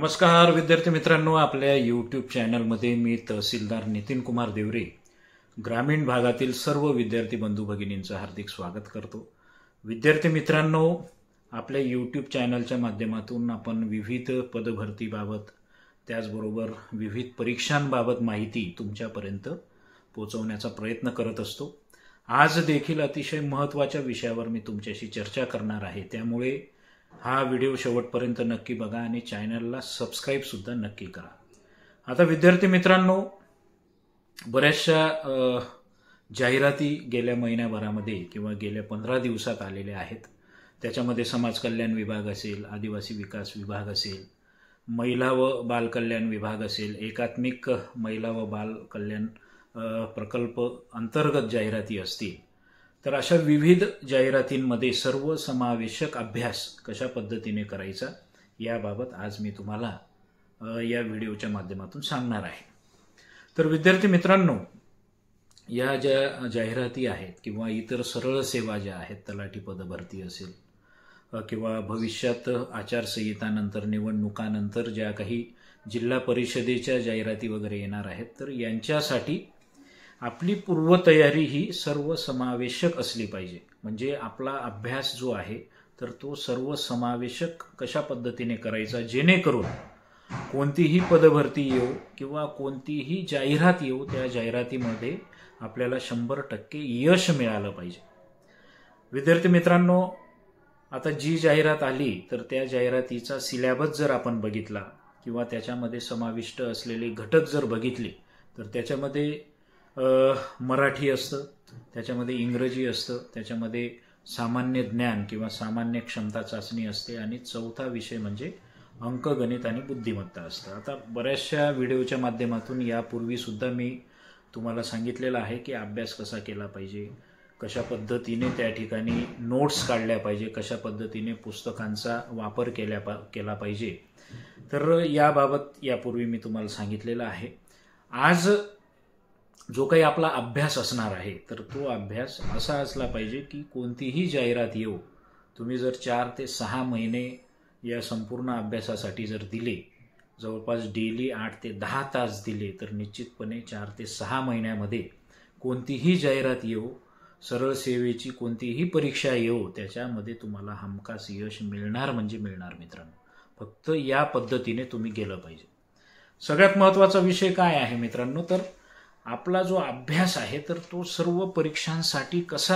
नमस्कार विद्यार्थी मित्रांनो, आपल्या यूट्यूब चॅनलमध्ये मी तहसीलदार नितीन कुमार देवरे ग्रामीण भागातील सर्व विद्यार्थी बंधू भगिनींचं हार्दिक स्वागत करतो। विद्यार्थी मित्रांनो, आपल्या यूट्यूब चॅनलच्या माध्यमातून आपण विविध पदभरतीबाबत त्याचबरोबर विविध परीक्षांबाबत माहिती तुमच्यापर्यंत पोहोचवण्याचा प्रयत्न करत असतो। आज देखील अतिशय महत्त्वाच्या विषयावर मी तुमच्याशी चर्चा करणार आहे, त्यामुळे हा व्हिडिओ शेवटपर्यंत नक्की बघा आणि चॅनलला सबस्क्राइब सुद्धा नक्की करा। आता विद्यार्थी मित्रांनो, बऱ्याचशा जाहिराती गेल्या महिन्याभरामध्ये किंवा गेल्या 15 दिवसात आलेल्या आहेत। त्याच्यामध्ये समाज कल्याण विभाग असेल, आदिवासी विकास विभाग असेल, महिला व बाल कल्याण विभाग असेल, एकात्मिक महिला व बाल कल्याण प्रकल्प अंतर्गत जाहिराती असतील, तर अशा विविध जाहिरातींमध्ये सर्वसमावेशक अभ्यास कशा पद्धतीने करायचा याबाबत आज मी तुम्हाला या व्हिडिओच्या माध्यमातून सांगणार आहे। तर विद्यार्थी मित्रांनो, या ज्या जाहिराती आहेत किंवा इतर सरळ सेवा ज्या आहेत, तलाठी पदभरती असेल किंवा भविष्यात आचारसंहितानंतर निवडणुकानंतर ज्या काही जिल्हा परिषदेच्या जाहिराती वगैरे येणार आहेत, तर यांच्यासाठी आपली पूर्वतयारी ही सर्वसमावेशक असली पाहिजे। म्हणजे आपला अभ्यास जो आहे तर तो सर्वसमावेशक कशा पद्धतीने करायचा, जेणेकरून कोणतीही पदभरती येऊ किंवा कोणतीही जाहिरात येऊ, त्या जाहिरातीमध्ये आपल्याला 100% यश मिळालं पाहिजे। विद्यार्थी मित्रांनो, आता जी जाहिरात आली तर त्या जाहिरातीचा सिलेबस जर आपण बघितला किंवा त्याच्यामध्ये समाविष्ट असलेले घटक जर बघितले, तर त्याच्यामध्ये मराठी असतं, त्याच्यामध्ये इंग्रजी असतं, त्याच्यामध्ये सामान्य ज्ञान किंवा सामान्य क्षमता चाचणी असते आणि चौथा विषय म्हणजे अंकगणित आणि बुद्धिमत्ता असतं। आता बऱ्याचशा व्हिडिओच्या माध्यमातून यापूर्वी सुद्धा मी तुम्हाला सांगितलेलं आहे की अभ्यास कसा केला पाहिजे, कशा पद्धतीने त्या ठिकाणी नोट्स काढल्या पाहिजे, कशा पद्धतीने पुस्तकांचा वापर केला पाहिजे। तर याबाबत यापूर्वी मी तुम्हाला सांगितलेलं आहे। आज जो काही आपला अभ्यास असणार आहे तर तो अभ्यास असा असला पाहिजे की कोणतीही जाहिरात येऊ, तुम्ही जर 4 ते 6 महिने या संपूर्ण अभ्यासासाठी जर दिले, जवळपास डेली 8 ते 10 तास दिले, तर निश्चितपणे 4 ते 6 महिन्यामध्ये कोणतीही जाहिरात येऊ, सरळ सेवेची कोणतीही परीक्षा येऊ, त्याच्यामध्ये तुम्हाला हमखास यश मिळणार म्हणजे मिळणार मित्रांनो। फक्त या पद्धतीने तुम्ही गेलं पाहिजे। सगळ्यात महत्त्वाचा विषय काय आहे मित्रांनो, तर आपला जो अभ्यास आहे तर तो सर्व परीक्षांसाठी कसा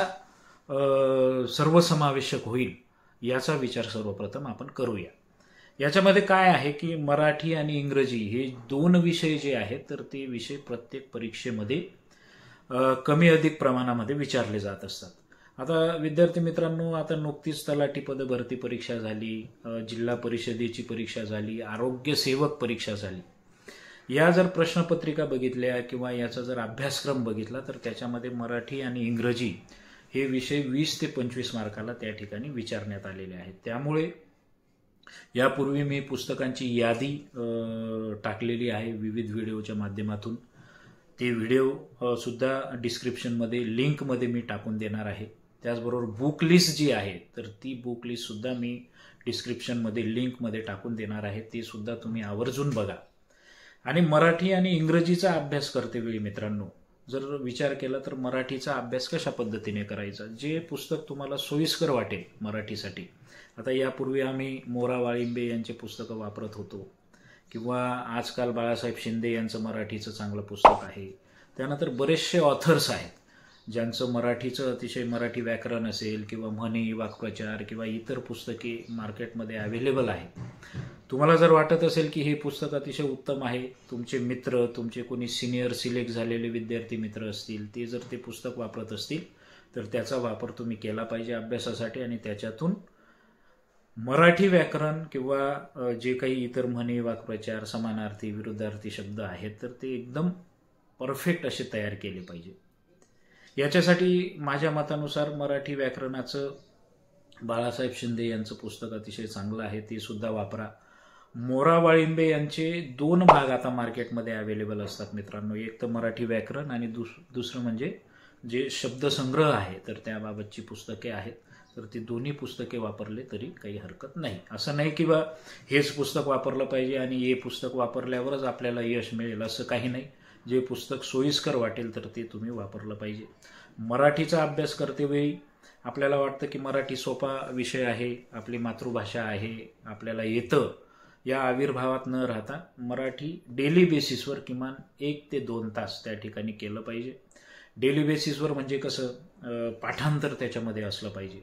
सर्वसमावेशक होईल याचा विचार सर्वप्रथम आपण करूया। याच्यामध्ये काय आहे की मराठी आणि इंग्रजी हे 2 विषय जे आहेत तर ते विषय प्रत्येक परीक्षेमध्ये कमी अधिक प्रमाणामध्ये विचारले जात असतात। आता विद्यार्थी मित्रांनो, आता नुकतीच तलाठी पदभरती परीक्षा झाली, जिल्हा परिषदेची परीक्षा झाली, आरोग्य सेवक परीक्षा झाली। या जर प्रश्नपत्रिका बघितल्या किंवा याचा जर अभ्यासक्रम बघितला तर त्याच्यामध्ये मराठी आणि इंग्रजी हे विषय 20 ते 25 मार्काला त्या ठिकाणी विचारण्यात आलेले आहेत। त्यामुळे यापूर्वी मी पुस्तकांची यादी टाकलेली आहे विविध व्हिडिओच्या माध्यमातून। ते व्हिडिओ सुद्धा डिस्क्रिप्शनमध्ये लिंकमध्ये मी टाकून देणार आहे। त्याचबरोबर बुक लिस्ट जी आहे तर ती बुक लिस्ट सुद्धा मी डिस्क्रिप्शनमध्ये लिंकमध्ये टाकून देणार आहे, ते सुद्धा तुम्ही आवर्जून बघा। आणि मराठी आणि इंग्रजीचा अभ्यास करते वेळी मित्रांनो, जर विचार केला तर मराठीचा अभ्यास कशा पद्धतीने करायचा, जे पुस्तक तुम्हाला सोयीस्कर वाटेल मराठीसाठी। आता यापूर्वी आम्ही मोरा वाळिंबे यांचे पुस्तकं वापरत होतो किंवा आजकाल बाळासाहेब शिंदे यांचं मराठीचं चांगलं पुस्तक आहे। त्यानंतर बरेचसे ऑथर्स आहेत ज्यांचं मराठीचं अतिशय मराठी व्याकरण असेल किंवा म्हणी, वाक्प्रचार किंवा इतर पुस्तके मार्केटमध्ये अवेलेबल आहेत। तुम्हाला जर वाटत असेल की हे पुस्तक अतिशय उत्तम आहे, तुमचे मित्र, तुमचे कोणी सिनियर सिलेक्ट झालेले विद्यार्थी मित्र असतील, ते जर ते पुस्तक वापरत असतील तर त्याचा वापर तुम्ही केला पाहिजे अभ्यासासाठी आणि त्याच्यातून मराठी व्याकरण किंवा जे काही इतर म्हणी, वाक्प्रचार, समानार्थी, विरुद्धार्थी शब्द आहेत तर ते एकदम परफेक्ट असे तयार केले पाहिजे। याच्यासाठी माझ्या मतानुसार मराठी व्याकरणाचं बाळासाहेब शिंदे यांचं पुस्तक अतिशय चांगलं आहे, ते सुद्धा वापरा। मोरा वाळिंबे यांचे 2 भाग आता मार्केटमध्ये अवेलेबल असतात मित्रांनो, एक तर मराठी व्याकरण आणि दुसरं म्हणजे जे शब्दसंग्रह आहे तर त्याबाबतची पुस्तके आहेत, तर ती दोन्ही पुस्तके वापरले तरी काही हरकत नाही. असं नाही की बा हेच पुस्तक वापरलं पाहिजे आणि हे पुस्तक वापरल्यावरच आपल्याला यश मिळेल, असं काही नाही. जे पुस्तक सोयीस्कर वाटेल तर ते तुम्ही वापरलं पाहिजे. मराठीचा अभ्यास करतेवेळी आपल्याला वाटतं की मराठी सोपा विषय आहे, आपली मातृभाषा आहे, आपल्याला येतं, या आविर्भावात न राहता मराठी डेली बेसिसवर किमान 1 ते 2 तास त्या ठिकाणी केलं पाहिजे. डेली बेसिसवर म्हणजे कसं, पाठांतर त्याच्यामध्ये असलं पाहिजे.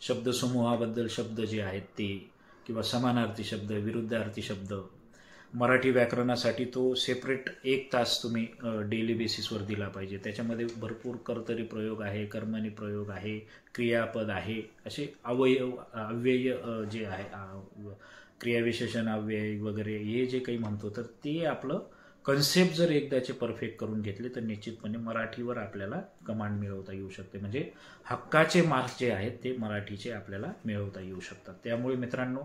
शब्दसमूहाबद्दल शब्द जे आहेत ते, किंवा समानार्थी शब्द, विरुद्धार्थी शब्द, मराठी व्याकरणासाठी तो सेपरेट 1 तास तुम्ही डेली बेसिसवर दिला पाहिजे. त्याच्यामध्ये भरपूर कर्तरी प्रयोग आहे, कर्मणी प्रयोग आहे, क्रियापद आहे, असे अव्यय जे आहे, क्रियाविशेषण अव्यय वगैरे हे जे काही म्हणतो, तर ते आपलं कन्सेप्ट जर एकदाचे परफेक्ट करून घेतले तर निश्चितपणे मराठीवर आपल्याला कमांड मिळवता येऊ शकते. म्हणजे हक्काचे मार्क्स जे आहेत ते मराठीचे आपल्याला मिळवता येऊ शकतात. त्यामुळे मित्रांनो,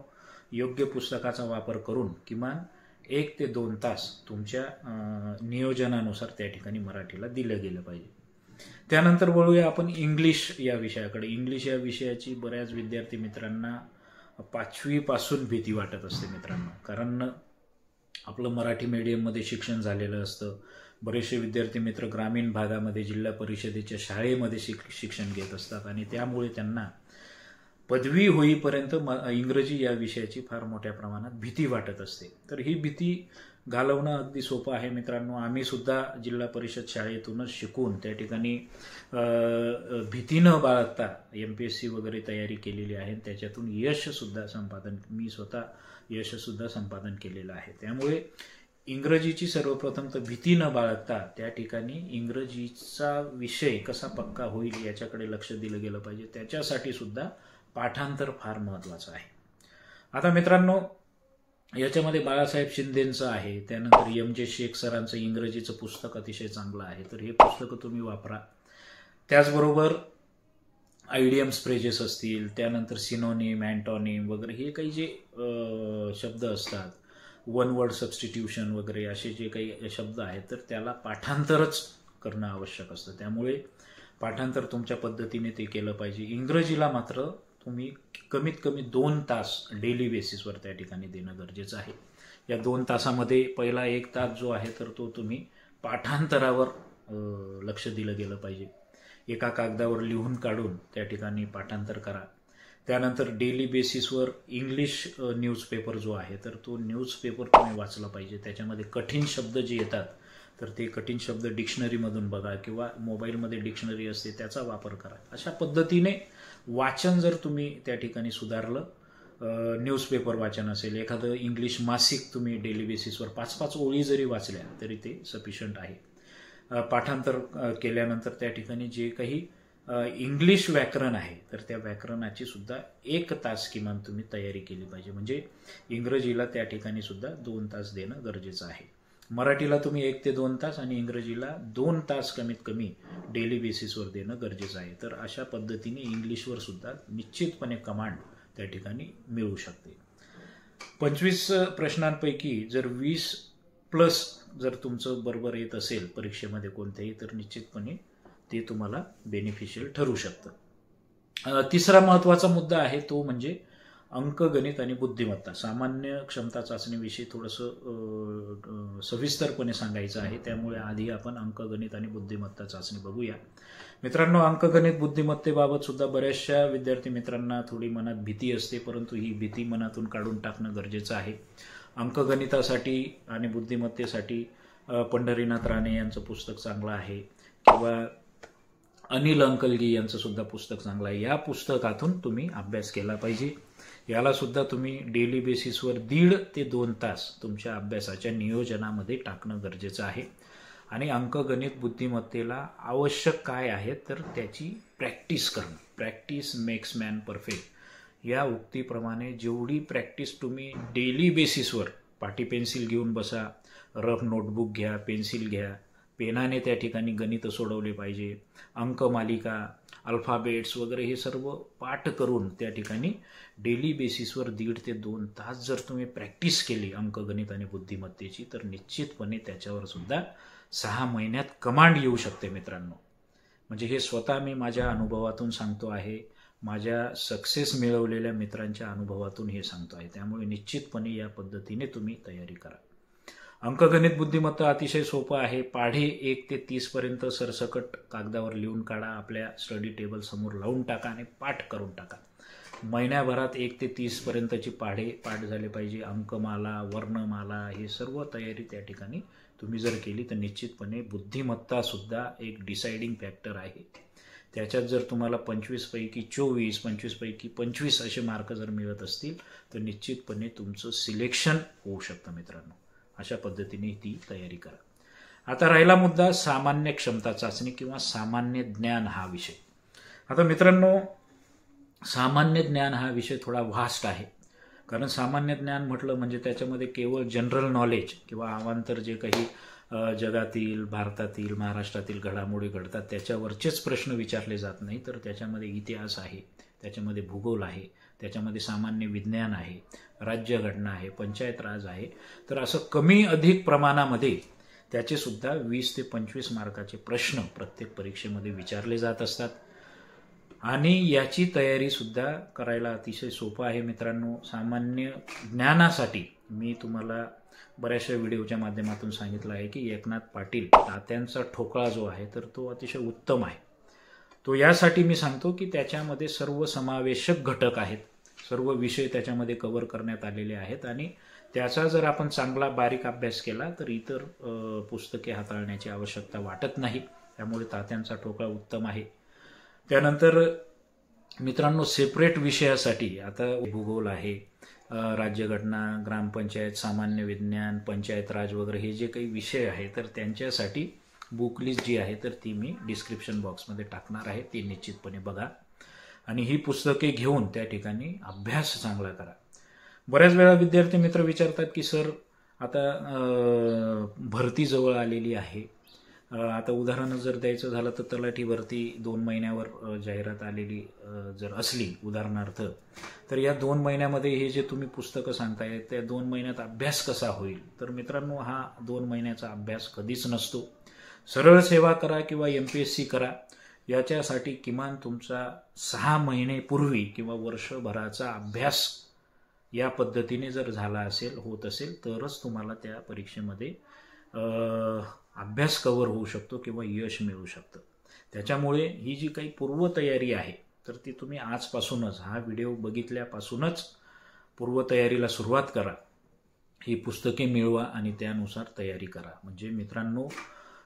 योग्य पुस्तकाचा वापर करून किमान 1 ते 2 तास तुमच्या नियोजनानुसार त्या ठिकाणी मराठीला दिलं गेलं पाहिजे. त्यानंतर वळूया आपण इंग्लिश या विषयाकडे. इंग्लिश या विषयाची बऱ्याच विद्यार्थी मित्रांना 5वी पासून भीती वाटत असते मित्रांनो, कारण आपलं मराठी मीडियममध्ये शिक्षण झालेलं असतं. बरेचसे विद्यार्थी मित्र ग्रामीण भागामध्ये जिल्हा परिषदेच्या शाळेमध्ये शिक्षण घेत असतात आणि त्यामुळे त्यांना पदवी होईपर्यंत इंग्रजी या विषयाची फार मोठ्या प्रमाणात भीती वाटत असते. तर ही भीती घालवणं अगदी सोपं आहे मित्रांनो. आम्ही सुद्धा जिल्हा परिषद शाळेतूनच शिकून त्या ठिकाणी भीती न बाळगता MPSC वगैरे तयारी केलेली आहे. त्याच्यातून मी स्वतः यशसुद्धा संपादन केलेलं आहे. त्यामुळे इंग्रजीची सर्वप्रथम तर भीती न बाळगता त्या ठिकाणी इंग्रजीचा विषय कसा पक्का होईल याच्याकडे लक्ष दिलं गेलं पाहिजे. त्याच्यासाठी सुद्धा पाठांतर फार महत्त्वाचं आहे. आता मित्रांनो, याच्यामध्ये बाळासाहेब शिंदेंचं आहे, त्यानंतर MJ शेख सरांचं इंग्रजीचं पुस्तक अतिशय चांगलं आहे, तर हे पुस्तकं तुम्ही वापरा. त्याचबरोबर आयडियम्स फ्रेजेस असतील, त्यानंतर सिनोनिम, अँटोनिम वगैरे हे काही जे शब्द असतात, वन वर्ड सबस्टिट्यूशन वगैरे असे जे काही शब्द आहेत, तर त्याला पाठांतरच करणं आवश्यक असतं. त्यामुळे पाठांतर तुमच्या पद्धतीने ते केलं पाहिजे. इंग्रजीला मात्र तुम्ही कमीत कमी 2 तास डेली बेसिसवर त्या ठिकाणी देणं गरजेचं आहे. या 2 तासामध्ये पहिला 1 तास जो आहे तर तो तुम्ही पाठांतरावर लक्ष दिलं गेलं पाहिजे. एका कागदावर लिहून काढून त्या ठिकाणी पाठांतर करा. त्यानंतर डेली बेसिसवर इंग्लिश न्यूजपेपर जो आहे तर तो न्यूजपेपर तुम्ही वाचला पाहिजे. त्याच्यामध्ये कठीण शब्द जे येतात तर ते कठीण शब्द डिक्शनरीमधून बघा किंवा मोबाईलमध्ये डिक्शनरी असते त्याचा वापर करा. अशा पद्धतीने वाचन जर तुम्ही त्या ठिकाणी सुधारलं, न्यूजपेपर वाचन असेल, एखादं इंग्लिश मासिक तुम्ही डेली बेसिसवर 5-5 ओळी जरी वाचल्या तरी ते सफिशियंट आहे. पाठांतर केल्यानंतर त्या ठिकाणी जे काही इंग्लिश व्याकरण आहे तर त्या व्याकरणाची सुद्धा 1 तास किमान तुम्ही तयारी केली पाहिजे. म्हणजे इंग्रजीला त्या ठिकाणी सुद्धा 2 तास देणं गरजेचं आहे. मराठीला तुम्ही 1 ते 2 तास आणि इंग्रजीला 2 तास कमीत कमी डेली बेसिसवर देणं गरजेचं आहे. तर अशा पद्धतीने इंग्लिशवर सुद्धा निश्चितपणे कमांड त्या ठिकाणी मिळू शकते. 25 प्रश्नांपैकी जर 20+ जर तुमचं बरोबर येत असेल परीक्षेमध्ये कोणत्याही, तर निश्चितपणे ते तुम्हाला बेनिफिशियल ठरू शकतं. तिसरा महत्त्वाचा मुद्दा आहे तो म्हणजे अंकगणित आणि बुद्धिमत्ता. सामान्य क्षमता चाचणीविषयी थोडंसं सविस्तरपणे सांगायचं आहे, त्यामुळे आधी आपण अंकगणित आणि बुद्धिमत्ता चाचणी बघूया. मित्रांनो, अंकगणित बुद्धिमत्तेबाबत सुद्धा बऱ्याचशा विद्यार्थी मित्रांना थोडी मनात भीती असते, परंतु ही भीती मनातून काढून टाकणं गरजेचं आहे. अंकगणितासाठी आणि बुद्धिमत्तेसाठी पंढरीनाथ राणे यांचं पुस्तक चांगलं आहे किंवा अनिल अंकलगी यांचं सुद्धा पुस्तक चांगलं आहे. या पुस्तकातून तुम्ही अभ्यास केला पाहिजे. याला सुद्धा तुम्ही डेली बेसिसवर 1.5 ते 2 तास तुमच्या अभ्यासाच्या नियोजनामध्ये टाकणं गरजेचं आहे. आणि अंकगणित बुद्धिमत्तेला आवश्यक काय आहे तर त्याची प्रॅक्टिस करणं. प्रॅक्टिस मेक्स मॅन परफेक्ट या उक्तीप्रमाणे जेवढी प्रॅक्टिस तुम्ही डेली बेसिसवर, पाटी पेन्सिल घेऊन बसा, रफ नोटबुक घ्या, पेन्सिल घ्या, पेनाने त्या ठिकाणी गणित सोडवले पाहिजे, अंकमालिका, अल्फाबेट्स वगैरे हे सर्व पाठ करून त्या ठिकाणी डेली बेसिसवर 1.5 ते 2 तास जर तुम्ही प्रॅक्टिस केली अंकगणित आणि बुद्धिमत्तेची, तर निश्चितपणे त्याच्यावर सुद्धा 6 महिन्यात कमांड येऊ शकते मित्रांनो. म्हणजे हे स्वतः मी माझ्या अनुभवातून सांगतो आहे. माझ्या सक्सेस मिळवलेल्या मित्रांच्या अनुभवातून हे सांगतो आहे. त्यामुळे निश्चितपणे या पद्धतीने तुम्ही तयारी करा. अंकगणित बुद्धिमत्ता अतिशय सोपं आहे. पाढे 1 ते 30 पर्यंत सरसकट कागदावर लिहून काढा, आपल्या स्टडी टेबल समोर लावून टाका आणि पाठ करून टाका. महिन्याभरात 1 ते 30 पर्यंतची पाढे पाठ झाले पाहिजे. अंकमाला, वर्णमाला हे सर्व तयारी त्या ठिकाणी तुम्ही जर केली तर निश्चितपणे बुद्धिमत्तासुद्धा एक डिसाइडिंग फॅक्टर आहे. त्याच्यात जर तुम्हाला 25 पैकी 24, 25 पैकी 25 असे मार्क जर मिळत असतील तर निश्चितपणे तुमचं सिलेक्शन होऊ शकतं मित्रांनो. अशा पद्धतीने ती तयारी करा. आता राहिला मुद्दा सामान्य क्षमता चाचणी किंवा सामान्य ज्ञान हा विषय. आता मित्रांनो, सामान्य ज्ञान हा विषय थोडा व्हास्ट आहे. कारण सामान्य ज्ञान म्हटलं म्हणजे त्याच्यामध्ये केवळ जनरल नॉलेज किंवा अवांतर जे काही जगातील, भारतातील, महाराष्ट्रातील घडामोडी घडतात त्याच्यावरचेच प्रश्न विचारले जात नाही, तर त्याच्यामध्ये इतिहास आहे, त्याच्यामध्ये भूगोल आहे, त्याच्यामध्ये सामान्य विज्ञान आहे, राज्यघटना आहे, पंचायत राज आहे. तर असं कमी अधिक प्रमाणामध्ये त्याचेसुद्धा 20 ते 25 मार्काचे प्रश्न प्रत्येक परीक्षेमध्ये विचारले जात असतात. आणि याची तयारीसुद्धा करायला अतिशय सोपं आहे मित्रांनो. सामान्य ज्ञानासाठी मी तुम्हाला बऱ्याचशा व्हिडिओच्या माध्यमातून सांगितलं आहे की एकनाथ पाटील तात्यांचा ठोकळा जो आहे तर तो अतिशय उत्तम आहे. तो यासाठी मी सांगतो की त्याच्यामध्ये सर्व समावेशक घटक आहेत, सर्व विषय त्याच्यामध्ये कव्हर करण्यात आलेले आहेत आणि त्याचा जर आपण चांगला बारीक अभ्यास केला तर इतर पुस्तके हाताळण्याची आवश्यकता वाटत नाही. त्यामुळे तात्यांचा ठोकळा उत्तम आहे. त्यानंतर मित्रांनो, सेपरेट विषयासाठी आता भूगोल आहे, राज्यघटना, ग्रामपंचायत, सामान्य विज्ञान, पंचायत राज वगैरे हे जे काही विषय आहे तर त्यांच्यासाठी बुक लिस्ट जी आहे तर ती मी डिस्क्रिप्शन बॉक्समध्ये टाकणार आहे. ती निश्चितपणे बघा आणि ही पुस्तके घेऊन त्या ठिकाणी अभ्यास चांगला करा. बऱ्याच वेळा विद्यार्थी मित्र विचारतात की सर आता भरती जवळ आलेली आहे. आता उदाहरण जर द्यायचं झालं तर तलाठी भरती 2 महिन्यावर जाहिरात आलेली जर असली उदाहरणार्थ, तर या 2 महिन्यामध्ये हे जे तुम्ही पुस्तकं सांगताय त्या 2 महिन्यात अभ्यास कसा होईल? तर मित्रांनो, हा 2 महिन्याचा अभ्यास कधीच नसतो. सरळ सेवा करा किंवा MPSC करा, याच्यासाठी किमान तुमचा 6 महिनेपूर्वी किंवा वर्षभराचा अभ्यास या पद्धतीने जर झाला असेल, होत असेल, तरच तुम्हाला त्या परीक्षेमध्ये अभ्यास कव्हर होऊ शकतो किंवा यश मिळू शकतं. त्याच्यामुळे ही जी काही पूर्वतयारी आहे तर ती तुम्ही आजपासूनच, हा व्हिडिओ बघितल्यापासूनच पूर्वतयारीला सुरुवात करा. ही पुस्तके मिळवा आणि त्यानुसार तयारी करा. म्हणजे मित्रांनो,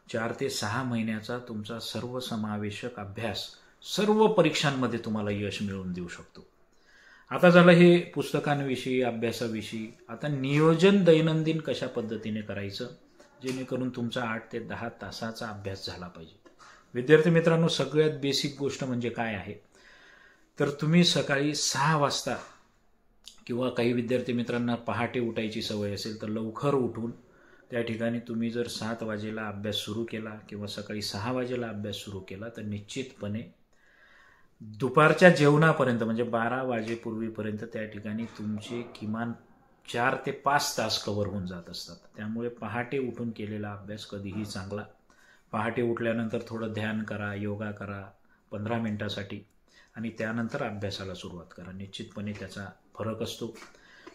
4 ते 6 महिन्याचा तुमचा सर्वसमावेशक अभ्यास सर्व परीक्षांमध्ये तुम्हाला यश मिळवून देऊ शकतो. आता झालं हे पुस्तकांविषयी, अभ्यासाविषयी. आता नियोजन दैनंदिन कशा पद्धतीने करायचं जेणेकरून तुमचा 8 ते 10 तासाचा अभ्यास झाला पाहिजे. विद्यार्थी मित्रांनो, सगळ्यात बेसिक गोष्ट म्हणजे काय आहे तर तुम्ही सकाळी 6 वाजता किंवा काही विद्यार्थी मित्रांना पहाटे उठायची सवय असेल तर लवकर उठून त्या ठिकाणी तुम्ही जर 7 वाजेला अभ्यास सुरू केला किंवा सकाळी 6 वाजेला अभ्यास सुरू केला तर निश्चितपणे दुपारच्या जेवणापर्यंत म्हणजे 12 वाजेपूर्वीपर्यंत त्या ठिकाणी तुमचे किमान 4 ते 5 तास कव्हर होऊन जात असतात. त्यामुळे पहाटे उठून केलेला अभ्यास कधीही चांगला. पहाटे उठल्यानंतर थोडं ध्यान करा, योगा करा 15 मिनिटासाठी आणि त्यानंतर अभ्यासाला सुरुवात करा. निश्चितपणे त्याचा फरक असतो.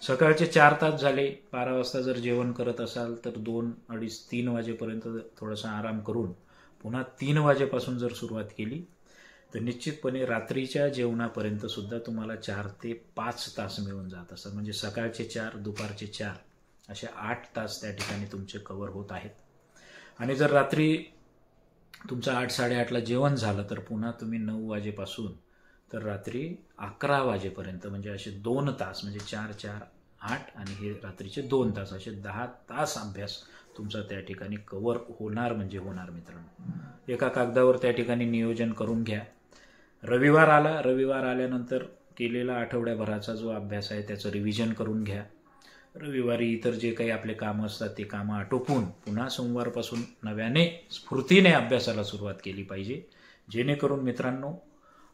सकाळचे 4 तास झाले, 12 वाजता जर जेवण करत असाल तर 2, 2:30, 3 वाजेपर्यंत थोडासा आराम करून पुन्हा 3 वाजेपासून जर सुरुवात केली तर निश्चितपणे रात्रीच्या जेवणापर्यंत सुद्धा तुम्हाला 4 ते 5 तास मिळून जात असतात. म्हणजे सकाळचे 4, दुपारचे 4 असे 8 तास त्या ठिकाणी तुमचे कव्हर होत आहेत. आणि जर रात्री तुमचं 8, 8:30ला जेवण झालं तर पुन्हा तुम्ही 9 वाजेपासून तर रात्री 11 वाजेपर्यंत म्हणजे असे 2 तास, म्हणजे 4, 4, 8 आणि हे रात्रीचे 2 तास, असे 10 तास अभ्यास तुमचा त्या ठिकाणी कव्हर होणार म्हणजे होणार. मित्रांनो, एका कागदावर त्या ठिकाणी नियोजन करून घ्या. रविवार आला, रविवार आल्यानंतर केलेला आठवड्याभराचा जो अभ्यास आहे त्याचं रिव्हिजन करून घ्या. रविवारी इतर जे काही आपले कामं असतात ते कामं आटोपून पुन्हा सोमवारपासून नव्याने स्फूर्तीने अभ्यासाला सुरुवात केली पाहिजे. जेणेकरून मित्रांनो,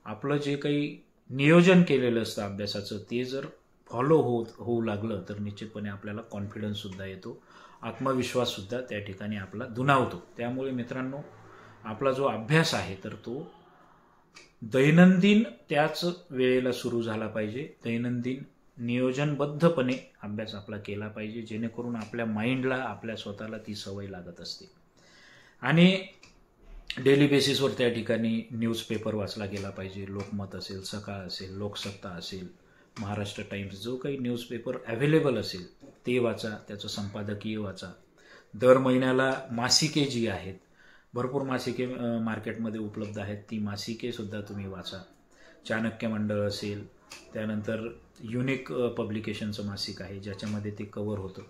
आपलं जे काही नियोजन केलेलं असतं अभ्यासाचं ते जर फॉलो होऊ लागलं तर निश्चितपणे आपल्याला कॉन्फिडन्ससुद्धा येतो, आत्मविश्वाससुद्धा त्या ठिकाणी आपला दुणावतो. त्यामुळे मित्रांनो, आपला जो अभ्यास आहे तर तो दैनंदिन त्याच वेळेला सुरू झाला पाहिजे. दैनंदिन नियोजनबद्धपणे अभ्यास आपला केला पाहिजे, जेणेकरून आपल्या माइंडला, आपल्या स्वतःला ती सवय लागत असते. आणि डेली बेसिसवर त्या ठिकाणी न्यूजपेपर वाचला गेला पाहिजे. लोकमत असेल, सकाळ असेल, लोकसत्ता असेल, महाराष्ट्र टाइम्स, जो काही न्यूजपेपर अवेलेबल असेल ते वाचा, त्याचं संपादकीय वाचा. दर महिन्याला मासिके जी आहेत, भरपूर मासिके मार्केटमध्ये उपलब्ध आहेत, ती मासिके सुद्धा तुम्ही वाचा. चाणक्य मंडळ असेल, त्यानंतर युनिक पब्लिकेशनचं मासिक आहे ज्याच्यामध्ये ते कव्हर होतं.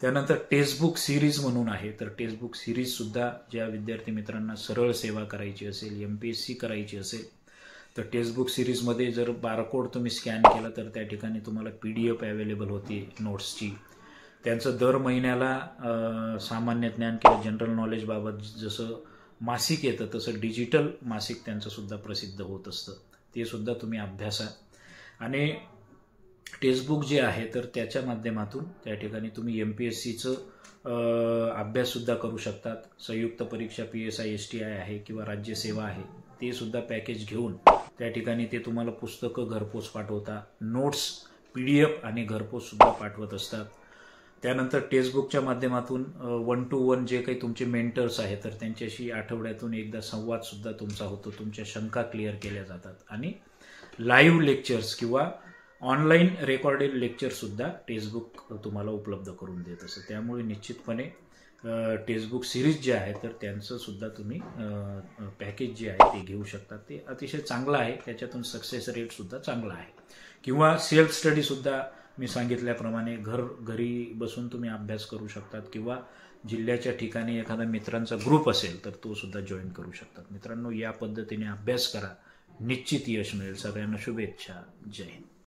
त्यानंतर टेक्स्टबुक सिरीज म्हणून आहे, तर टेक्स्टबुक सिरीजसुद्धा ज्या विद्यार्थी मित्रांना सरळ सेवा करायची असेल, MPSC करायची असेल, तर टेक्स्टबुक सिरीजमध्ये जर बारकोड तुम्ही स्कॅन केला तर त्या ठिकाणी तुम्हाला PDF अवेलेबल होती नोट्सची. त्यांचं दर महिन्याला सामान्य ज्ञान किंवा जनरल नॉलेजबाबत जसं मासिक येतं तसं डिजिटल मासिक त्यांचं सुद्धा प्रसिद्ध होत असतं, ते सुद्धा तुम्ही अभ्यासा. आणि टेक्स्टबुक जे आहे तर त्याच्या माध्यमातून त्या ठिकाणी तुम्ही MPSCचं अभ्याससुद्धा करू शकतात. संयुक्त परीक्षा PSI STI आहे किंवा राज्यसेवा आहे, ते सुद्धा पॅकेज घेऊन त्या ठिकाणी ते तुम्हाला पुस्तकं घरपोच पाठवता, नोट्स PDF आणि घरपोचसुद्धा पाठवत असतात. त्यानंतर टेक्स्टबुकच्या माध्यमातून 1 to 1 जे काही तुमचे मेंटर्स आहेत तर त्यांच्याशी आठवड्यातून एकदा संवादसुद्धा तुमचा होतो, तुमच्या शंका क्लिअर केल्या जातात. आणि लाईव्ह लेक्चर्स किंवा ऑनलाईन रेकॉर्डेड लेक्चरसुद्धा टेक्स्टबुक तुम्हाला उपलब्ध करून देत असतं. त्यामुळे निश्चितपणे टेक्स्टबुक सिरीज जे आहे तर त्यांचं सुद्धा तुम्ही पॅकेज जे आहे ते घेऊ शकता. ते अतिशय चांगलं आहे, त्याच्यातून सक्सेस रेटसुद्धा चांगला आहे. किंवा सेल्फ स्टडीसुद्धा मी सांगितल्याप्रमाणे घरी बसून तुम्ही अभ्यास करू शकतात, किंवा जिल्ह्याच्या ठिकाणी एखादा मित्रांचा ग्रुप असेल तर तो सुद्धा जॉईन करू शकतात. मित्रांनो, या पद्धतीने अभ्यास करा, निश्चित यश मिळेल. सगळ्यांना शुभेच्छा. जय हिंद.